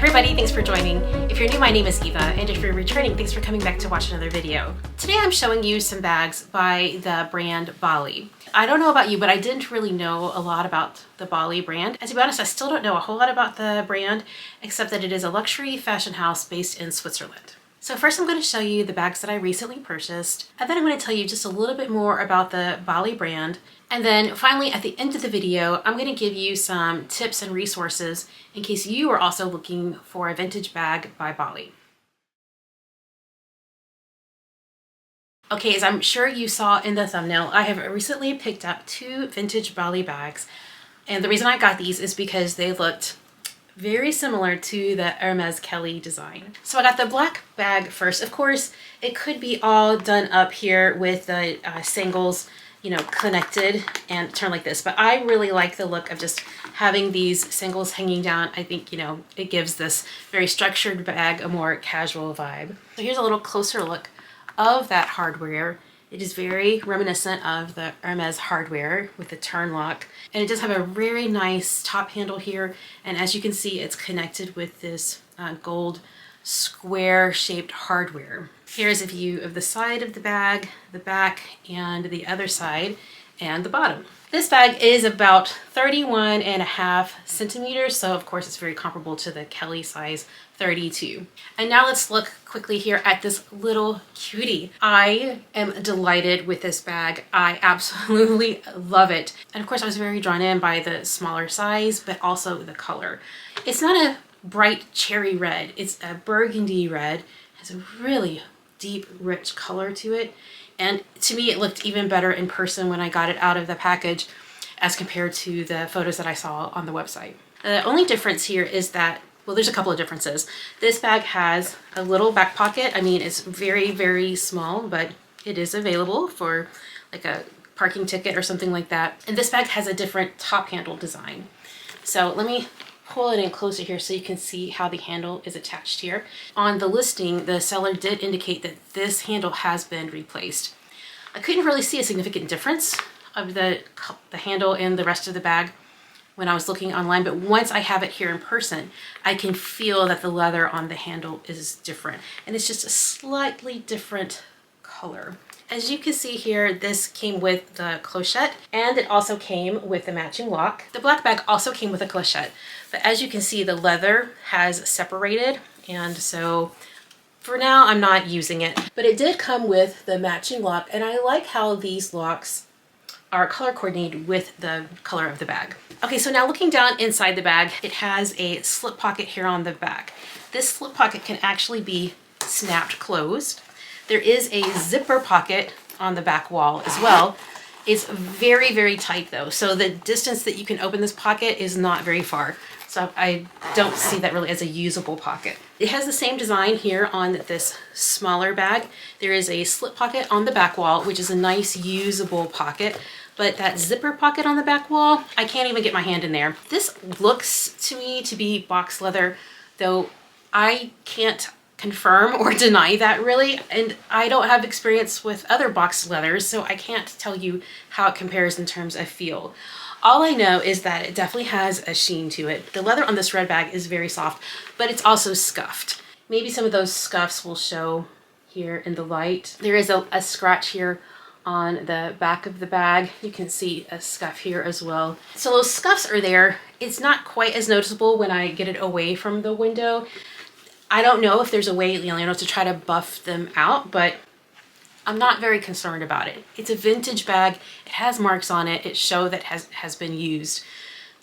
everybody, thanks for joining. If you're new, my name is Eva, and if you're returning, thanks for coming back to watch another video. Today I'm showing you some bags by the brand Bally. I don't know about you, but I didn't really know a lot about the Bally brand. And to be honest, I still don't know a whole lot about the brand, except that it is a luxury fashion house based in Switzerland. So first I'm going to show you the bags that I recently purchased, and then I'm going to tell you just a little bit more about the Bally brand. And then finally, at the end of the video, I'm going to give you some tips and resources in case you are also looking for a vintage bag by Bally. Okay, as I'm sure you saw in the thumbnail, I have recently picked up 2 vintage Bally bags. And the reason I got these is because they looked very similar to the Hermes Kelly design. So I got the black bag first. Of course, it could be all done up here with the sangles, you know, connected and turned like this, but I really like the look of just having these sangles hanging down. I think, you know, it gives this very structured bag a more casual vibe. So here's a little closer look of that hardware. It is very reminiscent of the Hermes hardware with the turn lock, and it does have a very nice top handle here, and as you can see, it's connected with this gold square shaped hardware. Here's a view of the side of the bag, the back, and the other side, and the bottom. This bag is about 31.5 centimeters, so of course it's very comparable to the Kelly size 32. And now let's look quickly here at this little cutie. I am delighted with this bag. I absolutely love it. And of course I was very drawn in by the smaller size, but also the color. It's not a bright cherry red, it's a burgundy red. It has a really deep, rich color to it. And to me, it looked even better in person when I got it out of the package as compared to the photos that I saw on the website. The only difference here is that, well, there's a couple of differences. This bag has a little back pocket. I mean, it's very, very small, but it is available for like a parking ticket or something like that. And this bag has a different top handle design. So let me pull it in closer here so you can see how the handle is attached here. On the listing, the seller did indicate that this handle has been replaced. I couldn't really see a significant difference of the handle and the rest of the bag when I was looking online, but once I have it here in person, I can feel that the leather on the handle is different, and it's just a slightly different color. As you can see here, this came with the clochette, and it also came with the matching lock. The black bag also came with a clochette, but as you can see, the leather has separated, and so for now I'm not using it. But it did come with the matching lock, and I like how these locks are color coordinated with the color of the bag. Okay, so now looking down inside the bag, it has a slip pocket here on the back. This slip pocket can actually be snapped closed. There is a zipper pocket on the back wall as well. It's very, very tight though. So the distance that you can open this pocket is not very far. So I don't see that really as a usable pocket. It has the same design here on this smaller bag. There is a slip pocket on the back wall, which is a nice usable pocket. But that zipper pocket on the back wall, I can't even get my hand in there. This looks to me to be box leather, though I can't confirm or deny that really, and I don't have experience with other box leathers, so I can't tell you how it compares in terms of feel. All I know is that it definitely has a sheen to it. The leather on this red bag is very soft, but it's also scuffed. Maybe some of those scuffs will show here in the light. There is a scratch here on the back of the bag. You can see a scuff here as well. So those scuffs are there. It's not quite as noticeable when I get it away from the window. I don't know if there's a way, you know, to try to buff them out, but I'm not very concerned about it. It's a vintage bag. It has marks on it. It shows that has been used.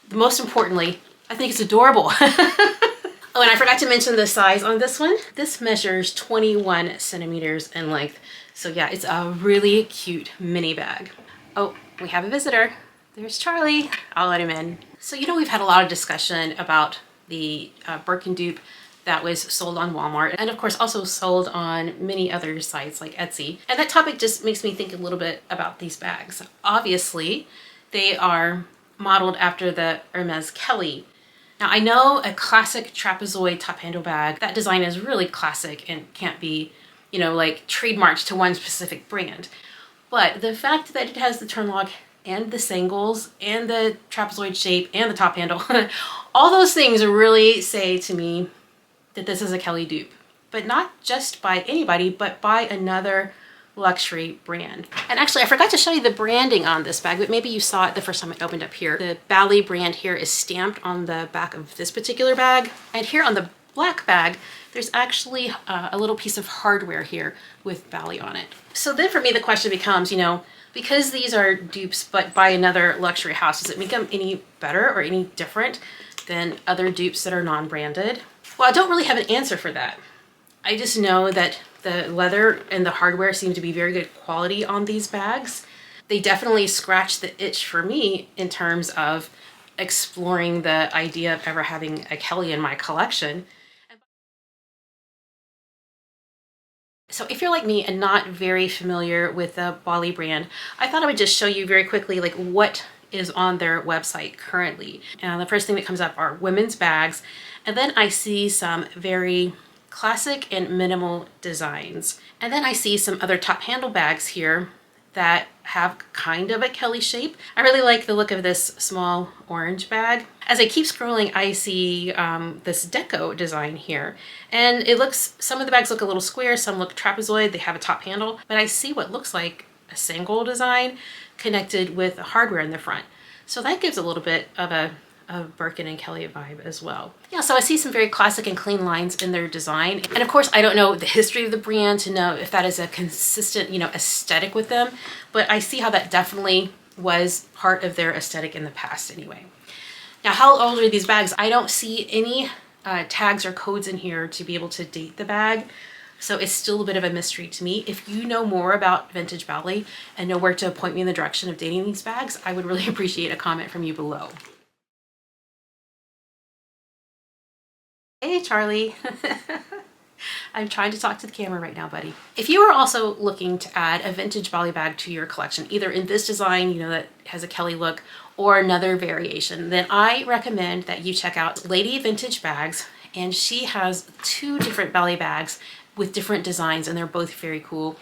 Most importantly, I think it's adorable. Oh, and I forgot to mention the size on this one. This measures 21 centimeters in length. So yeah, it's a really cute mini bag. Oh, we have a visitor. There's Charlie. I'll let him in. So, you know, we've had a lot of discussion about the Birkin dupe that was sold on Walmart, and of course also sold on many other sites like Etsy. And that topic just makes me think a little bit about these bags. Obviously, they are modeled after the Hermes Kelly. Now I know a classic trapezoid top handle bag, that design is really classic and can't be, you know, like trademarked to one specific brand. But the fact that it has the turn lock and the sangles and the trapezoid shape and the top handle, all those things really say to me that this is a Kelly dupe, but not just by anybody, but by another luxury brand. And actually, I forgot to show you the branding on this bag, but maybe you saw it the first time it opened up here. The Bally brand here is stamped on the back of this particular bag. And here on the black bag, there's actually a little piece of hardware here with Bally on it. So then for me, the question becomes, you know, because these are dupes, but by another luxury house, does it make them any better or any different than other dupes that are non-branded? Well, I don't really have an answer for that. I just know that the leather and the hardware seem to be very good quality on these bags. They definitely scratch the itch for me in terms of exploring the idea of ever having a Kelly in my collection. So if you're like me and not very familiar with the Bally brand, I thought I would just show you very quickly like what is on their website currently. And the first thing that comes up are women's bags. And then I see some very classic and minimal designs. And then I see some other top handle bags here that have kind of a Kelly shape. I really like the look of this small orange bag. As I keep scrolling, I see this deco design here. And it looks, some of the bags look a little square, some look trapezoid, they have a top handle, but I see what looks like a single design connected with hardware in the front. So that gives a little bit of a Birkin and Kelly vibe as well. Yeah, so I see some very classic and clean lines in their design. And of course, I don't know the history of the brand to know if that is a consistent, you know, aesthetic with them, but I see how that definitely was part of their aesthetic in the past anyway. Now, how old are these bags? I don't see any tags or codes in here to be able to date the bag. So it's still a bit of a mystery to me. If you know more about Vintage Bally and know where to point me in the direction of dating these bags, I would really appreciate a comment from you below. Hey, Charlie. I'm trying to talk to the camera right now, buddy. If you are also looking to add a Vintage Bally bag to your collection, either in this design, you know, that has a Kelly look, or another variation, then I recommend that you check out Lady Vintage Bags. And she has two different Bally bags with different designs, and they're both very cool.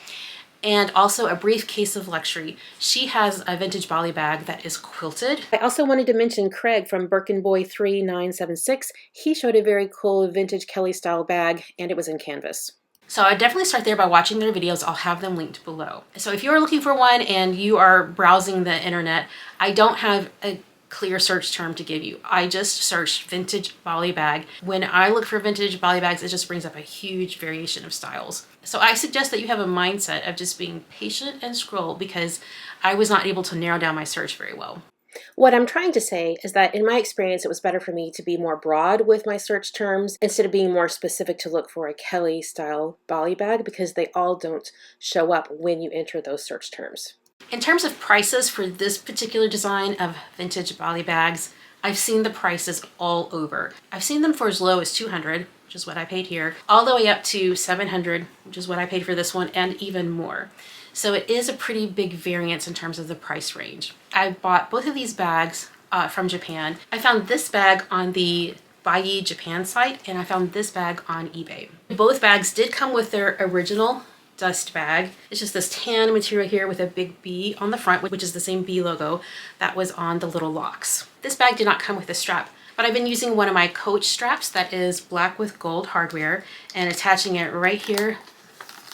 And also a briefcase of luxury. She has a Vintage Bally bag that is quilted. I also wanted to mention Craig from Birkin Boy 3976. He showed a very cool vintage Kelly style bag, and it was in canvas. So I definitely start there by watching their videos. I'll have them linked below. So if you're looking for one and you are browsing the internet, I don't have a clear search term to give you. I just searched vintage Bally bag. When I look for vintage Bally bags, it just brings up a huge variation of styles. So I suggest that you have a mindset of just being patient and scroll, because I was not able to narrow down my search very well. What I'm trying to say is that in my experience, it was better for me to be more broad with my search terms instead of being more specific to look for a Kelly style Bally bag, because they all don't show up when you enter those search terms. In terms of prices for this particular design of Vintage Bally bags, I've seen the prices all over. I've seen them for as low as $200, which is what I paid here, all the way up to $700, which is what I paid for this one, and even more. So it is a pretty big variance in terms of the price range. I bought both of these bags from Japan. I found this bag on the Bally Japan site, and I found this bag on eBay. Both bags did come with their original dust bag. It's just this tan material here with a big B on the front, which is the same B logo that was on the little locks. This bag did not come with a strap, but I've been using one of my Coach straps that is black with gold hardware and attaching it right here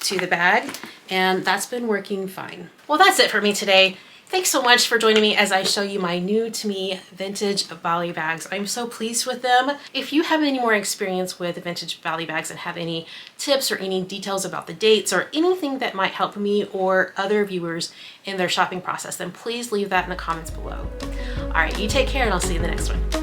to the bag, and that's been working fine. Well, that's it for me today. Thanks so much for joining me as I show you my new to me Vintage Bally bags. I'm so pleased with them. If you have any more experience with Vintage Bally bags and have any tips or any details about the dates or anything that might help me or other viewers in their shopping process, then please leave that in the comments below. All right, you take care, and I'll see you in the next one.